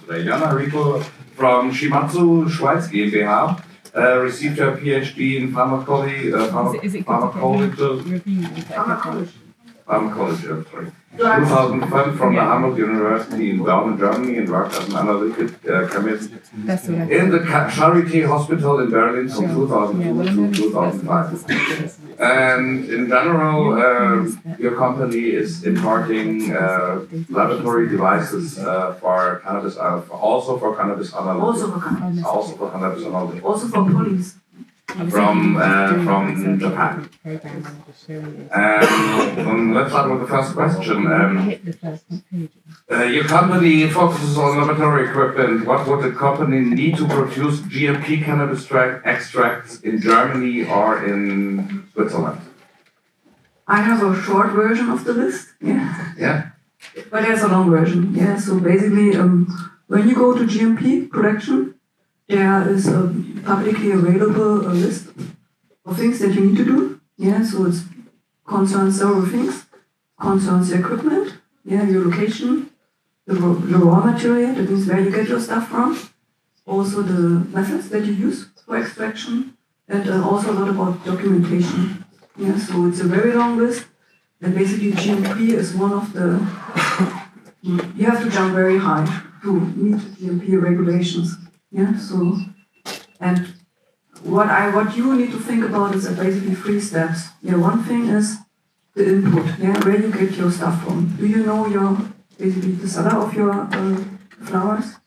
today. Jana Rico from Shimatsu Schweiz GmbH received her PhD in pharmacology, Pharmacology, sorry. 2005 from the Hamburg University in Berlin, Germany, and worked as an analytic chemist in the Charité Hospital in Berlin from 2002 to 2005. And in general, your company is importing laboratory devices for cannabis, also for cannabis analysis. Also for cannabis analysis. Also for police. From Japan. Let's start with the first question. Your company focuses on laboratory equipment. What would the company need to produce GMP cannabis extracts in Germany or in Switzerland? I have a short version of the list. Yeah. But there's a long version. Yeah. So basically, when you go to GMP production, there is a publicly available list of things that you need to do. Yeah, so it concerns several things. Concerns your equipment, yeah, your location, the raw material, that means where you get your stuff from. Also the methods that you use for extraction, and also a lot about documentation. Yeah, so it's a very long list. And basically GMP is one of the, you have to jump very high to meet GMP regulations. Yeah, so, and what you need to think about is basically 3 steps. Yeah, one thing is the input, yeah, where you get your stuff from. Do you know basically the seller of your flowers,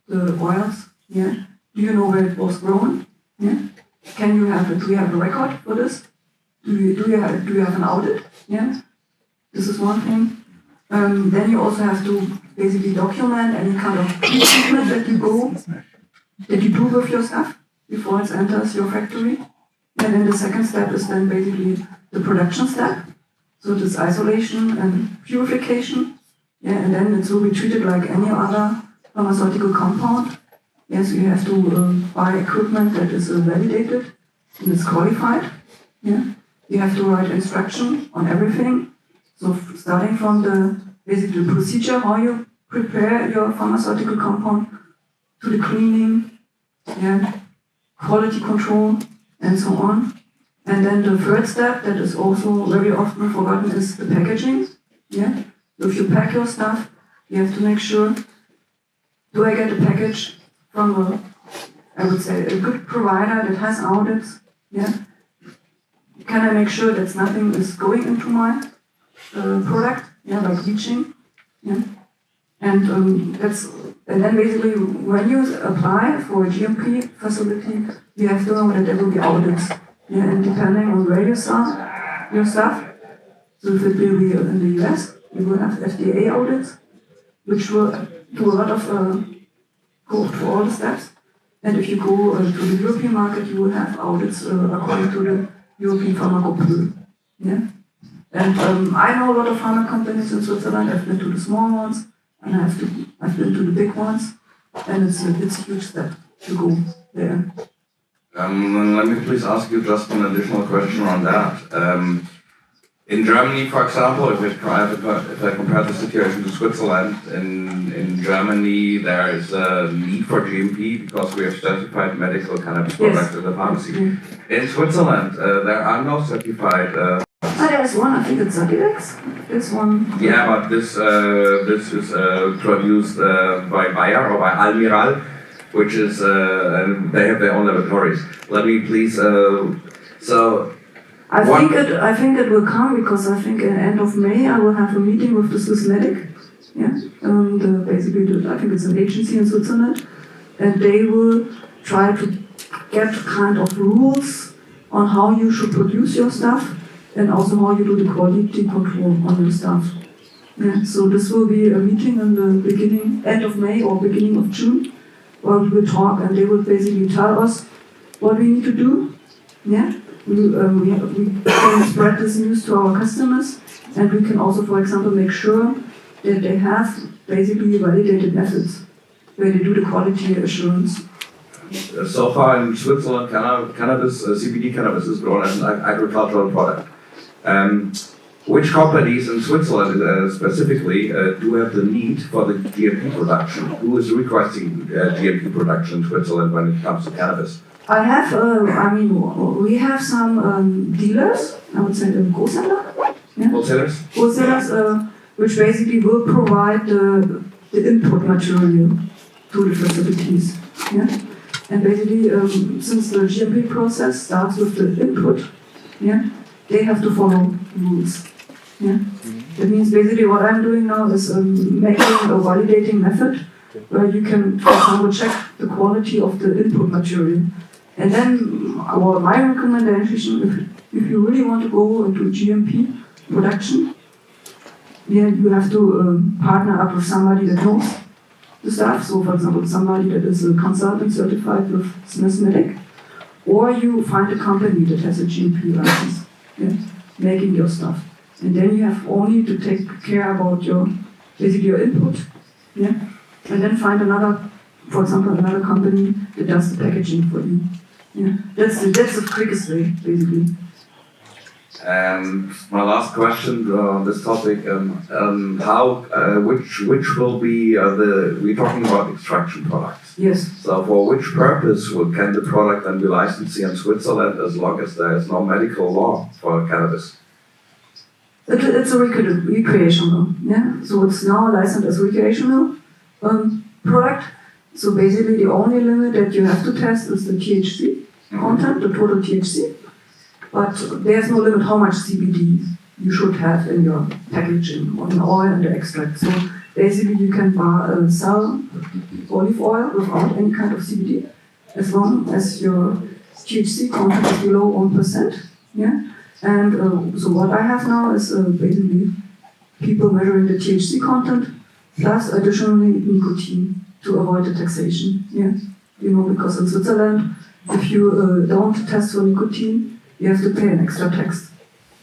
the oils, yeah? Do you know where it was grown? Yeah? Do you have a record for this? Do you have an audit? Yeah? This is one thing. Then you also have to basically document any kind of treatment that you do with your stuff before it enters your factory. And then the second step is then basically the production step. So this isolation and purification. Yeah, and then it will be treated like any other pharmaceutical compound. Yes, you have to buy equipment that is validated and is qualified. Yeah, you have to write instruction on everything. So starting from the basically procedure, how you prepare your pharmaceutical compound, to the cleaning, yeah, quality control, and so on. And then the third step that is also very often forgotten is the packaging. Yeah. So if you pack your stuff, you have to make sure, do I get a package from I would say a good provider that has audits? Yeah. Can I make sure that nothing is going into my product? Yeah, like leaching. Yeah. And then basically when you apply for a GMP facility, you have to know that there will be audits. Yeah, and depending on where you sell your stuff, so if it will be in the US, you will have FDA audits, which will do a lot of go through all the steps. And if you go to the European market, you will have audits according to the European Pharmacopoeia. Yeah. And I know a lot of pharma companies in Switzerland. I've been to the small ones, and I've been to the big ones, and it's a huge step to go there. Let me please ask you just an additional question on that. In Germany, for example, if I compare the situation to Switzerland, in Germany there is a need for GMP because we have certified medical cannabis products in the pharmacy. In Switzerland, there are no certified. There's one, I think it's Sativex. There's one. Yeah, but this is produced by Bayer or by Almiral, which is and they have their own laboratories. Let me please. I think it will come because I think at the end of May I will have a meeting with the Swissmedic. Yeah, I think it's an agency in Switzerland, and they will try to get kind of rules on how you should produce your stuff and also how you do the quality control on your stuff. Yeah, so this will be a meeting in the end of May or beginning of June, where we will talk and they will basically tell us what we need to do. Yeah. We can spread this news to our customers, and we can also, for example, make sure that they have basically validated methods where they do the quality assurance. So far in Switzerland, cannabis, CBD cannabis is grown as an agricultural product. which companies in Switzerland specifically do have the need for the GMP production? Who is requesting GMP production in Switzerland when it comes to cannabis? I have, we have some dealers, I would say the Großhändler. Yeah? Wholesalers? Wholesalers, which basically will provide the input material to the facilities. Yeah? And basically, since the GMP process starts with the input, yeah, they have to follow rules. Yeah? That means basically what I'm doing now is making a validating method where you can, for example, check the quality of the input material. And then, my recommendation, if you really want to go into GMP production, yeah, you have to partner up with somebody that knows the stuff. So, for example, somebody that is a consultant certified with Smith Medic, or you find a company that has a GMP license, yeah, making your stuff. And then you have only to take care about your input, yeah, and then find another, for example, another company that does the packaging for you. Yeah, that's the quickest way, basically. And my last question on this topic: which will be we're talking about extraction products. Yes. So, for which purpose can the product then be licensed in Switzerland as long as there is no medical law for cannabis? It's a recreational. Yeah. So it's now licensed as recreational product. So basically, the only limit that you have to test is the THC content, the total THC. But there's no limit how much CBD you should have in your packaging, or in oil and the extract. So basically, you can sell olive oil without any kind of CBD, as long as your THC content is below 1%. Yeah. And so what I have now is basically people measuring the THC content plus additionally nicotine to avoid the taxation. Yeah, because in Switzerland, if you don't test for nicotine, you have to pay an extra tax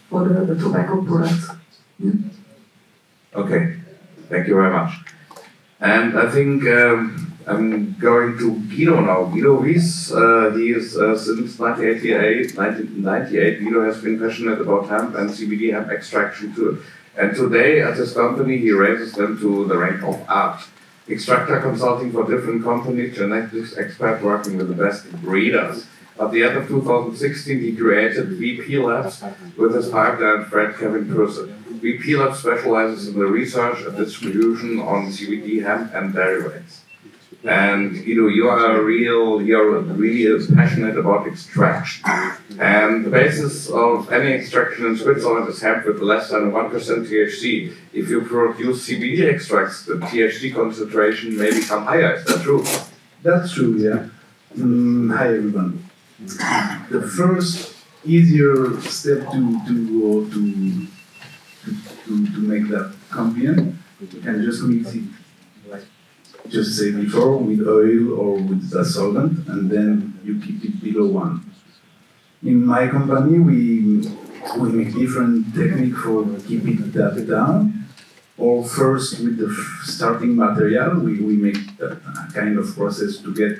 for the tobacco products. Yeah? Okay, thank you very much. And I think I'm going to Guido now. Guido Wies, he is since 1998, Guido has been passionate about hemp and CBD hemp extraction too. And today at his company, he raises them to the rank of art. Extractor consulting for different companies, genetics expert working with the best breeders. At the end of 2016, he created VP Labs with his partner and friend Kevin Purcell. VP Labs specializes in the research and distribution on CBD, hemp, and derivatives. And Guido, you're really passionate about extraction. And the basis of any extraction in Switzerland is hemp with less than 1% THC. If you produce CBD extracts, the THC concentration may become higher. Is that true? That's true, yeah. Hi everyone. The first easier step to make that convenient, you can just mix it, like just say before, with oil or with a solvent, and then you keep it below 1. In my company, we make different technique for keeping that down. Or first, with the starting material, we make a kind of process to get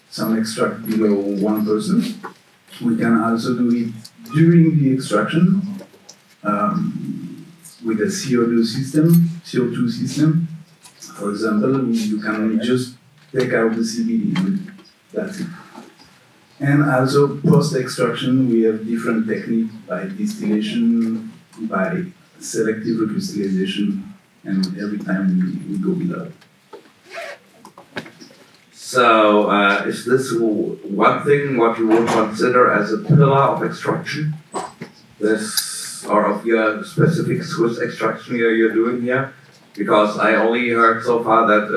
some extract below 1%. We can also do it during the extraction with a CO2 system. For example, you can just take out the CBD, that's it. And also post-extraction, we have different techniques by distillation, by selective recrystallization, and every time we go below. So, is this one thing what you would consider as a pillar of extraction? This, or of your specific Swiss extraction you're doing here? Because I only heard so far that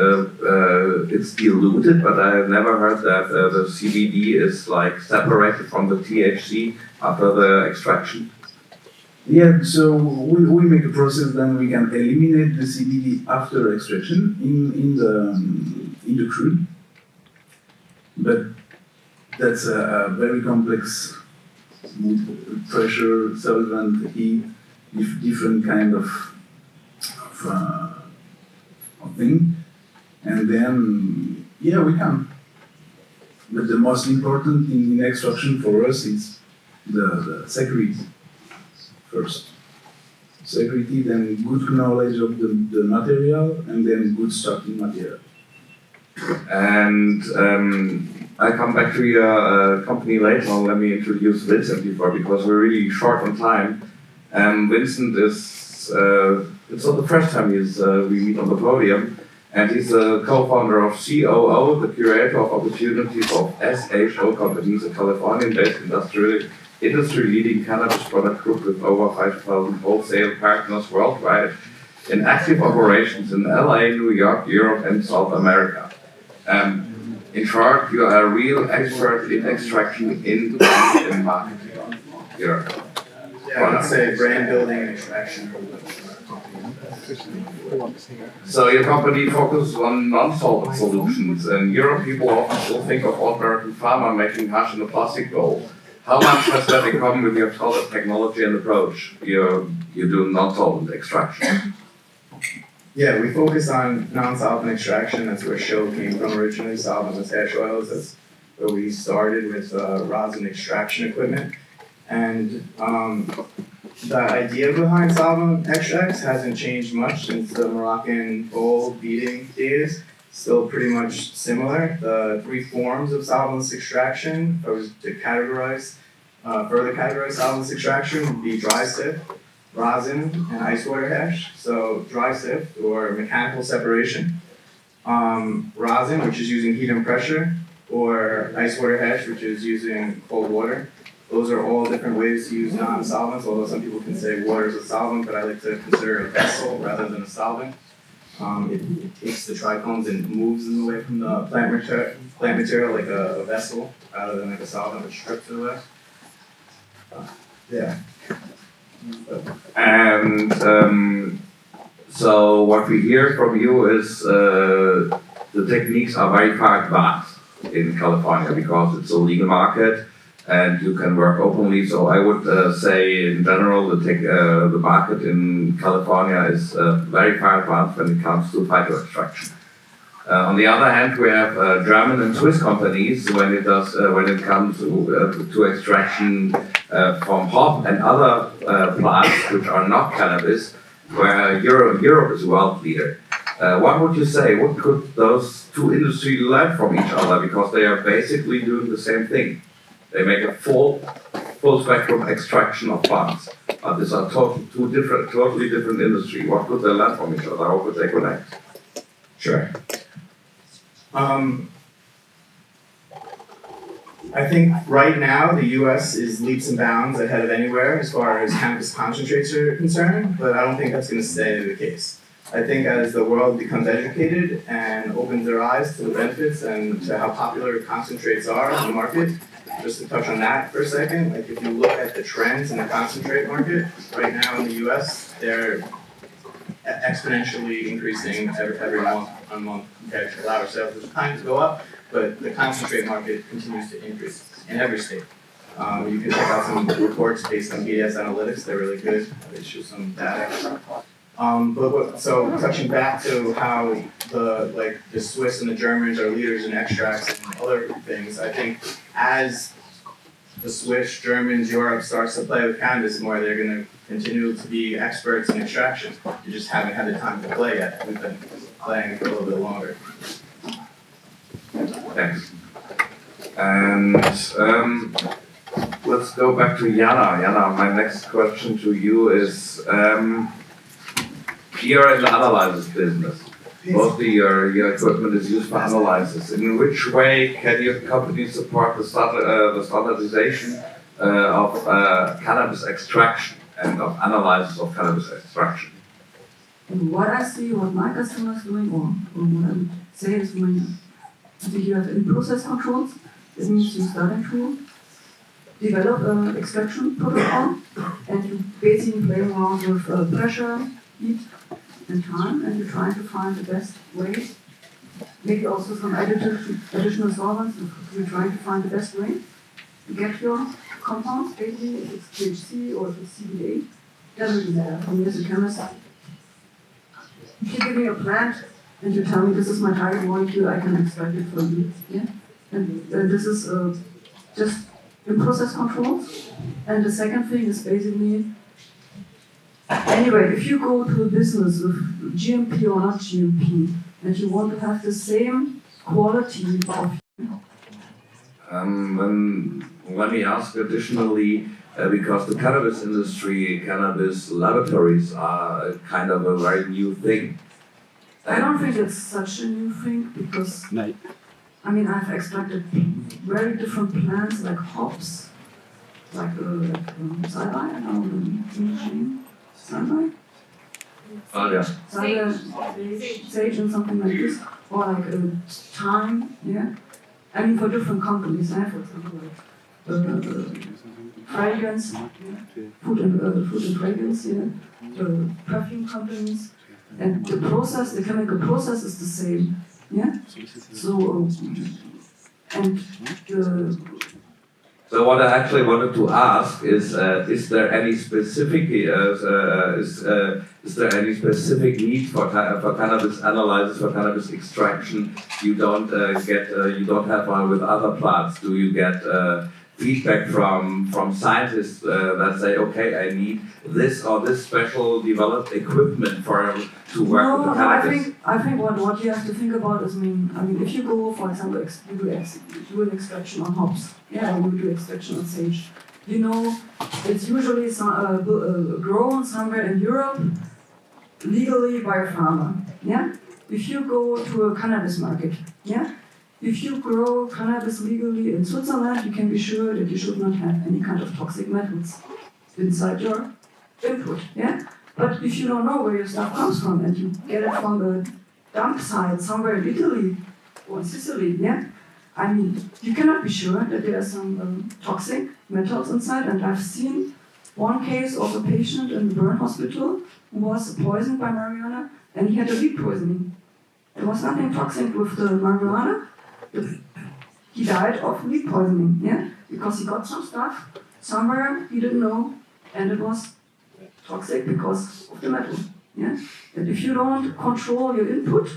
it's diluted, but I have never heard that the CBD is like separated from the THC after the extraction. Yeah, so we make a process, then we can eliminate the CBD after extraction in the crude. But that's a very complex pressure, solvent, heat, different kind of thing. And then, yeah, we can. But the most important thing in extraction for us is the security first. security, then good knowledge of the material, and then good starting material. And I come back to your company later on. Let me introduce Vincent before, because we're really short on time. Vincent is, it's not the first time we meet on the podium, and he's the co-founder of COO, the curator of opportunities of SHO companies, a Californian-based industry-leading cannabis product group with over 5,000 wholesale partners worldwide in active operations in LA, New York, Europe, and South America. In short, you are a real expert in extraction in marketing. Yeah, I would say brand building and extraction. So your company focuses on non-solvent solutions. In Europe, people often still think of ordinary pharma making hash in a plastic bowl. How much has that in common with your technology and approach? You do non-solvent extraction. Yeah, we focus on non-solvent extraction. That's where show came from originally, solvents and hash oils. That's where we started with rosin extraction equipment. And the idea behind solvent extracts hasn't changed much since the Moroccan bowl beating days. Still pretty much similar. The three forms of solvents extraction, if I was to further categorize solvents extraction, would be dry sift, rosin, and ice water hash. So dry sift, or mechanical separation, rosin, which is using heat and pressure, or ice water hash, which is using cold water. Those are all different ways to use non-solvents, although some people can say water is a solvent, but I like to consider it a vessel rather than a solvent. It takes the trichomes and moves them away from the plant material like a vessel, rather than like a solvent which strips it away. Yeah. And so what we hear from you is the techniques are very far advanced in California because it's a legal market and you can work openly. So I would say in general the market in California is very far advanced when it comes to phyto extraction. On the other hand, we have German and Swiss companies when it comes to extraction from hop and other plants which are not cannabis, where Europe is a world leader. What would you say? What could those two industries learn from each other? Because they are basically doing the same thing. They make a full spectrum extraction of plants, but these are totally different industry. What could they learn from each other? How could they connect? Sure. I think right now the U.S. is leaps and bounds ahead of anywhere as far as cannabis concentrates are concerned, but I don't think that's going to stay the case. I think as the world becomes educated and opens their eyes to the benefits and to how popular concentrates are in the market, just to touch on that for a second, like if you look at the trends in the concentrate market right now in the U.S., they're exponentially increasing every month compared to flower sales, which kind of go up, but the concentrate market continues to increase in every state. You can check out some reports based on BDS analytics. They're really good. They show some data. So touching back to how the Swiss and the Germans are leaders in extracts and other things, I think as the Swiss, Germans, Europe starts to play with cannabis more, they're going to continue to be experts in extraction. You just haven't had the time to play yet. We've been playing for a little bit longer. Thanks. And let's go back to Jana. Jana, my next question to you is, you're in the analysis business. Mostly your equipment is used for analysis. In which way can your company support the standardization of cannabis extraction and of analysis of cannabis extraction? What I see, what my customers doing, or what I would say is when you have in-process controls, it means you starting to develop an extraction protocol, and you basically play around with pressure, heat, and time, and you're trying to find the best ways, maybe also some additional solvents, you're trying to find the best way to get your compounds, basically, if it's THC or if it's CBD, doesn't really matter. For me as a chemist, if you give me a plant and you tell me this is my target molecule, I can extract it for you. Yeah? And this is just in-process controls. And the second thing is basically Anyway, if you go to a business with GMP or not GMP, and you want to have the same quality of let me ask additionally, because the cannabis industry, cannabis laboratories are kind of a very new thing. I don't think it's such a new thing because, I mean, I've extracted very different plants like hops, like salvia, I don't know the name, salvia? Oh yeah. Salvia, sage and something like this, or like thyme, yeah? I mean, for different companies, for example, like fragrance, food and fragrance, perfume companies, and the process, the chemical process is the same, yeah. So, So what I actually wanted to ask is there any specific is there any specific need for cannabis analysis, for cannabis extraction you don't have with other plants? Do you get feedback from scientists that say, okay, I need this or this special developed equipment to work with the cannabis? I think what you have to think about is, I mean, if you go, for example, you do an extraction on hops, yeah, or you do extraction on sage, you know, it's usually grown somewhere in Europe legally by a farmer, yeah. If you go to a cannabis market, yeah. If you grow cannabis legally in Switzerland, you can be sure that you should not have any kind of toxic metals inside your input, yeah? But if you don't know where your stuff comes from and you get it from the dump site somewhere in Italy or in Sicily, yeah? I mean, you cannot be sure that there are some toxic metals inside, and I've seen one case of a patient in the burn hospital who was poisoned by marijuana and he had a lead poisoning. There was nothing toxic with the marijuana. He died of lead poisoning, yeah, because he got some stuff somewhere he didn't know, and it was toxic because of the metal, yeah. And if you don't control your input,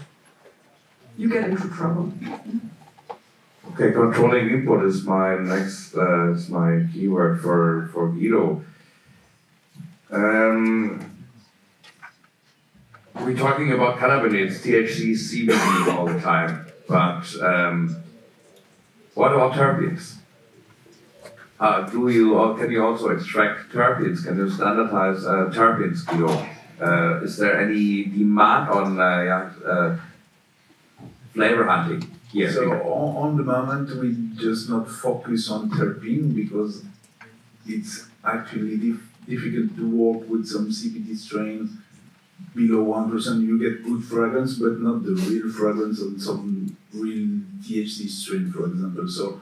you get into trouble. Okay, controlling input is my next is my keyword for Guido. We're talking about cannabinoids, THC, CBD all the time. But what about terpenes? Can you also extract terpenes? Can you standardize terpenes, Guido? Is there any demand on flavor hunting? Yeah. So on the moment we just not focus on terpene because it's actually difficult to work with some CBD strain below 1%. You get good fragrance, but not the real fragrance on some real THC strain, for example. So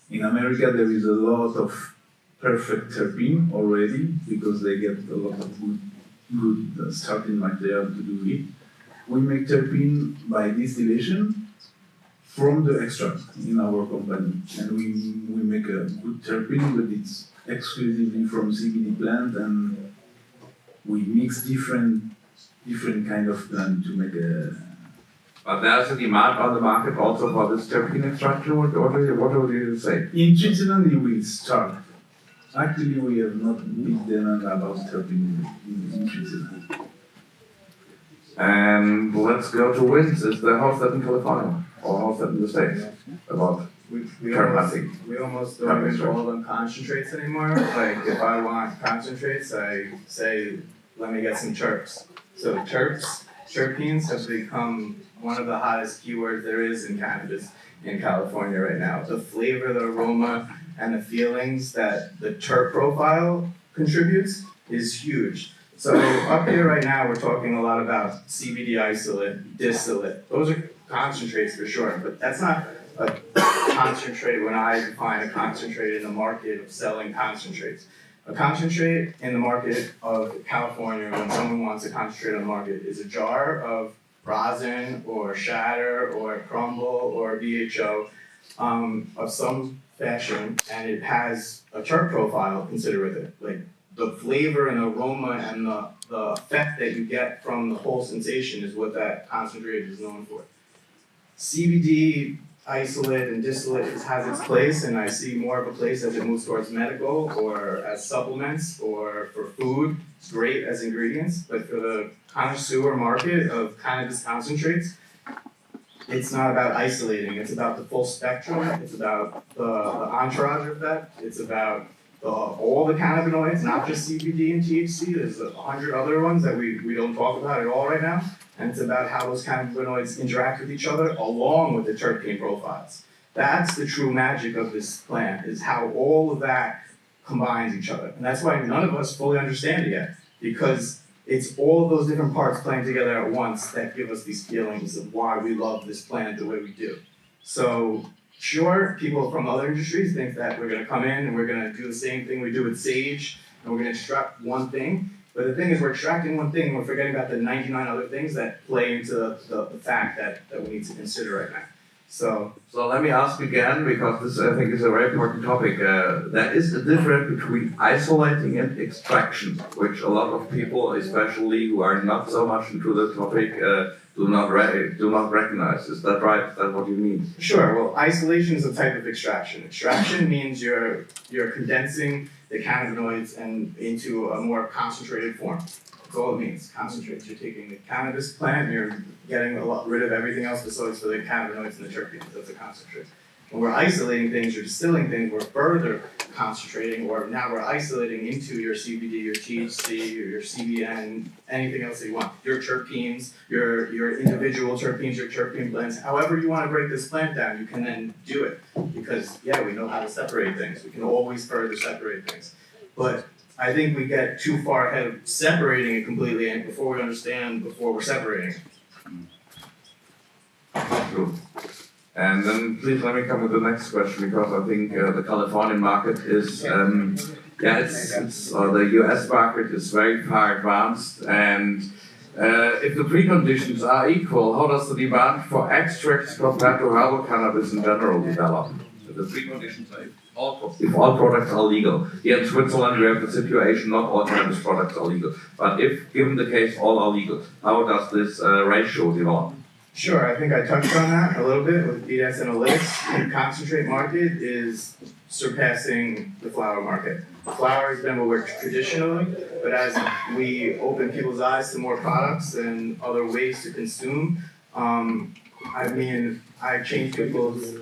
in America, there is a lot of perfect terpene already because they get a lot of good starting material to do it. We make terpene by distillation from the extract in our company, and we make a good terpene, but it's exclusively from CBD plant, and we mix different kind of plant to make a. But there's a demand on the market also for this terpene extraction. What would you say? In Switzerland, it will start. Actually, we have not big demand about terpene in Switzerland. And let's go to Wins. Is the house that in California or house that in the States about terp hunting? We almost don't even call them concentrates anymore. Like if I want concentrates, I say, let me get some terps. So terpenes have become one of the hottest keywords there is in cannabis in California right now. The flavor, the aroma, and the feelings that the terp profile contributes is huge. So up here right now, we're talking a lot about CBD isolate, distillate. Those are concentrates for sure, but that's not a concentrate when I define a concentrate in the market of selling concentrates. A concentrate in the market of California, when someone wants a concentrate on the market, is a jar of rosin or shatter or crumble or BHO of some fashion, and it has a terp profile considered with it. Like the flavor and aroma and the effect that you get from the whole sensation is what that concentrate is known for. CBD isolate and distillate has its place, and I see more of a place as it moves towards medical or as supplements or for food. It's great as ingredients, but for the connoisseur market of cannabis concentrates, it's not about isolating. It's about the full spectrum. It's about the entourage effect. It's about all the cannabinoids, not just CBD and THC. There's 100 other ones that we don't talk about at all right now. And it's about how those cannabinoids interact with each other along with the terpene profiles. That's the true magic of this plant, is how all of that combines each other. And that's why none of us fully understand it yet, because it's all of those different parts playing together at once that give us these feelings of why we love this plant the way we do. So sure, people from other industries think that we're gonna come in and we're gonna do the same thing we do with sage, and we're gonna extract one thing. But the thing is, we're extracting one thing and we're forgetting about the 99 other things that play into the fact that we need to consider right now. So let me ask again, because this I think is a very important topic. There is a difference between isolating and extraction, which a lot of people, especially who are not so much into the topic, do not recognize. Is that right? Is that what you mean? Sure. Well, isolation is a type of extraction. Extraction means you're condensing the cannabinoids and into a more concentrated form. That's all it means. Concentrates. You're taking the cannabis plant and you're getting rid of everything else besides for the cannabinoids and the terpenes. That's a concentrate. When we're isolating things or distilling things, we're further concentrating, or now we're isolating into your CBD, your THC, or your CBN, anything else that you want. Your terpenes, your individual terpenes, your terpene blends. However you want to break this plant down, you can then do it. Because, yeah, we know how to separate things. We can always further separate things. But I think we get too far ahead of separating it completely and before we understand, before we're separating it. True. And then please let me come with the next question, because I think the Californian market is, the US market is very far advanced, and if the preconditions are equal, how does the demand for extracts compared to herbal cannabis in general develop? The preconditions are if all products are legal. Here in Switzerland we have the situation, not all cannabis products are legal, but if given the case all are legal, how does this ratio develop? Sure, I think I touched on that a little bit with BDS Analytics. The concentrate market is surpassing the flower market. Flower has been what we're traditionally, but as we open people's eyes to more products and other ways to consume, I change people's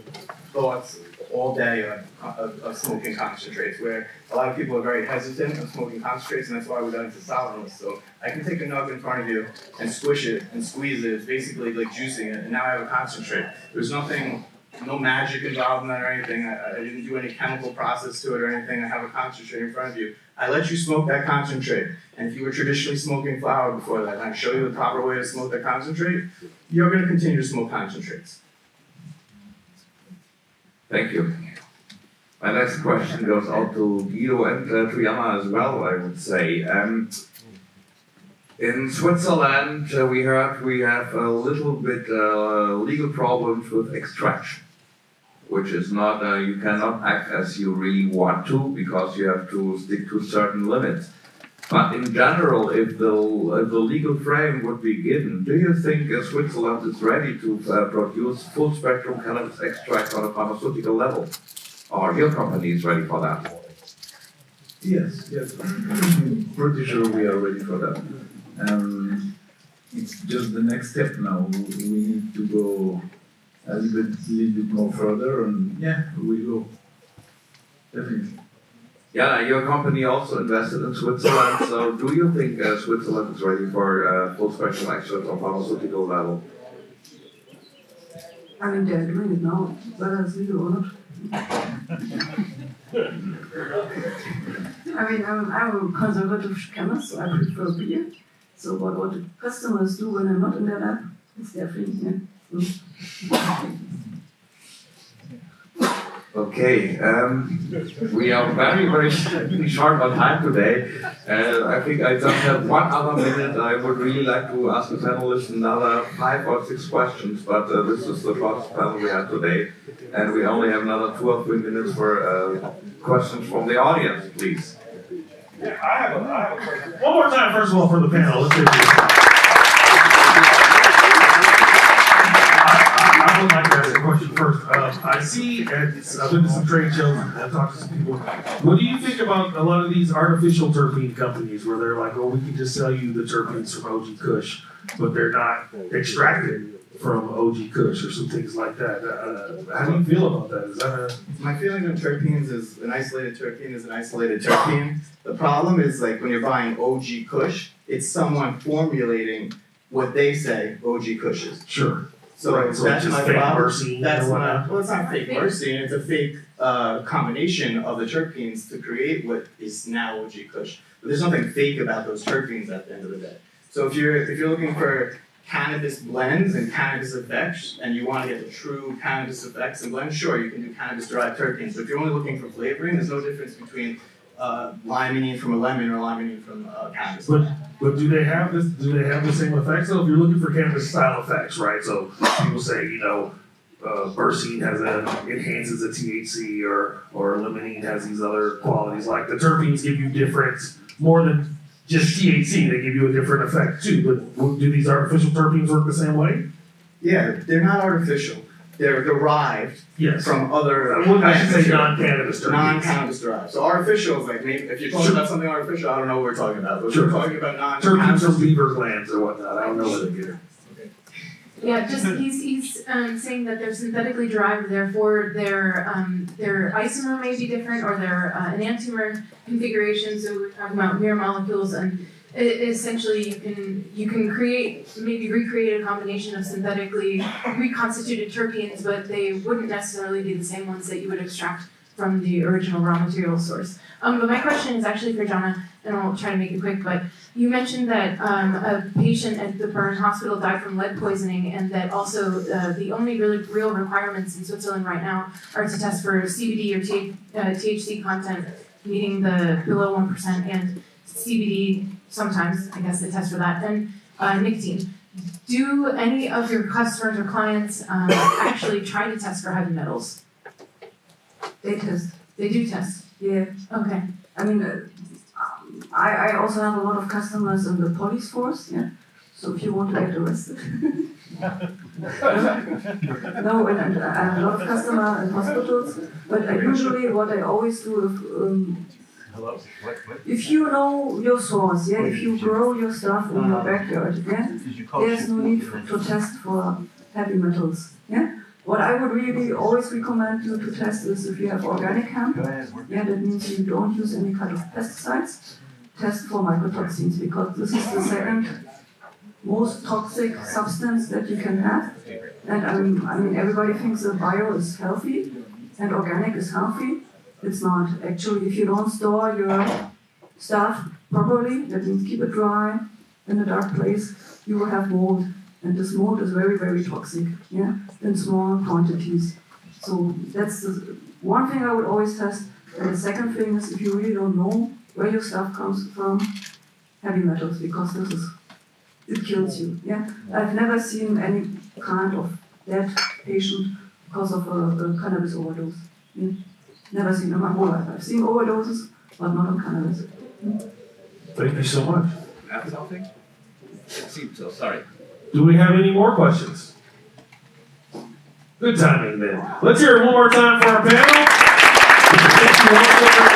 thoughts all day of smoking concentrates, where a lot of people are very hesitant of smoking concentrates, and that's why we got into solventless. So I can take a nug in front of you and squish it and squeeze it. It's basically like juicing it, and now I have a concentrate. There's no magic involved in that or anything. I didn't do any chemical process to it or anything. I have a concentrate in front of you. I let you smoke that concentrate, and if you were traditionally smoking flower before that, and I show you the proper way to smoke that concentrate, you're going to continue to smoke concentrates. Thank you. My next question goes out to Guido and Triana as well, I would say. In Switzerland, we heard we have a little bit legal problems with extraction, which is not, you cannot act as you really want to because you have to stick to certain limits. But in general, if the legal frame would be given, do you think Switzerland is ready to produce full spectrum cannabis extract on a pharmaceutical level? Or your company is ready for that? Yes. I'm pretty sure we are ready for that. It's just the next step now. We need to go a little bit more further, and we go. Definitely. Yeah, your company also invested in Switzerland, so do you think Switzerland is ready for full spectrum extract on pharmaceutical level? I mean, they're doing it now, whether it's legal or not. I mean, I'm a conservative chemist, so I prefer beer. So what the customers do when I'm not in their lab, it's their thing, Okay, we are very, very short on time today. I think I just have 1 other minute. I would really like to ask the panelists another 5 or 6 questions, but this is the shortest panel we had today. And we only have another 2 or 3 minutes for questions from the audience, please. Yeah, I have a question. One more time, first of all, for the panel. Let's do this. I would like to ask a question first. I see, and I've been to some trade shows and I've talked to some people. What do you think about a lot of these artificial terpene companies where they're like, oh, we can just sell you the terpenes from OG Kush, but they're not extracted from OG Kush or some things like that? How do you feel about that? Is that My feeling on terpenes is an isolated terpene is an isolated terpene. The problem is like when you're buying OG Kush, it's someone formulating what they say OG Kush is. Sure. So right, so that's it's my just fake problem. myrcene That's or whatnot? not, well, it's not fake myrcene, it's a fake combination of the terpenes to create what is now OG Kush. But there's nothing fake about those terpenes at the end of the day. So if you're looking for cannabis blends and cannabis effects, and you want to get the true cannabis effects and blends, sure, you can do cannabis-derived terpenes. But if you're only looking for flavoring, there's no difference between limonene from a lemon or limonene from cannabis. But do they have this? Do they have the same effects? So if you're looking for cannabis style effects, right? So people say, myrcene enhances the THC, or limonene has these other qualities. Like the terpenes give you different, more than just THC. They give you a different effect too. But do these artificial terpenes work the same way? Yeah, they're not artificial. They're derived from other. I should say non-cannabis terpenes. Non-cannabis derived. So artificial is like maybe if you're talking about something artificial, I don't know what we're talking about. But Sure. we're talking about Terpenes non-cannabis. from beaver glands or whatnot. I don't know what they get. Yeah, just he's saying that they're synthetically derived, therefore their isomer may be different, or their enantiomer configuration. So we're talking about mirror molecules, and essentially you can recreate a combination of synthetically reconstituted terpenes, but they wouldn't necessarily be the same ones that you would extract from the original raw material source. But my question is actually for Jana, and I'll try to make it quick, but you mentioned that a patient at the Bern Hospital died from lead poisoning, and that also the only really real requirements in Switzerland right now are to test for CBD or THC content meeting the below 1%, and CBD, sometimes, I guess they test for that, and nicotine. Do any of your customers or clients actually try to test for heavy metals? They test. They do test? Yeah. Okay. I mean, I also have a lot of customers in the police force, yeah. So if you want to get arrested. No, and I have a lot of customers in hospitals, but usually what I always do, if you know your source, yeah, if you grow your stuff in your backyard, yeah, there's no need to test for heavy metals, yeah. What I would really always recommend you to test is if you have organic hemp, yeah, that means you don't use any kind of pesticides. Test for mycotoxins, because this is the second most toxic substance that you can have. And I mean, everybody thinks that bio is healthy and organic is healthy. It's not. Actually, if you don't store your stuff properly, that means keep it dry in a dark place, you will have mold. And this mold is very, very toxic, yeah, in small quantities. So that's the one thing I would always test. And the second thing is if you really don't know where your stuff comes from, heavy metals, because it kills you, yeah. I've never seen any kind of dead patient because of a cannabis overdose. Yeah. Never seen in my whole life. I've seen overdoses, but not on cannabis. Thank you so much. Add something? Seems so, sorry. Do we have any more questions? Good timing then. Let's hear it one more time for our panel. Thank you all for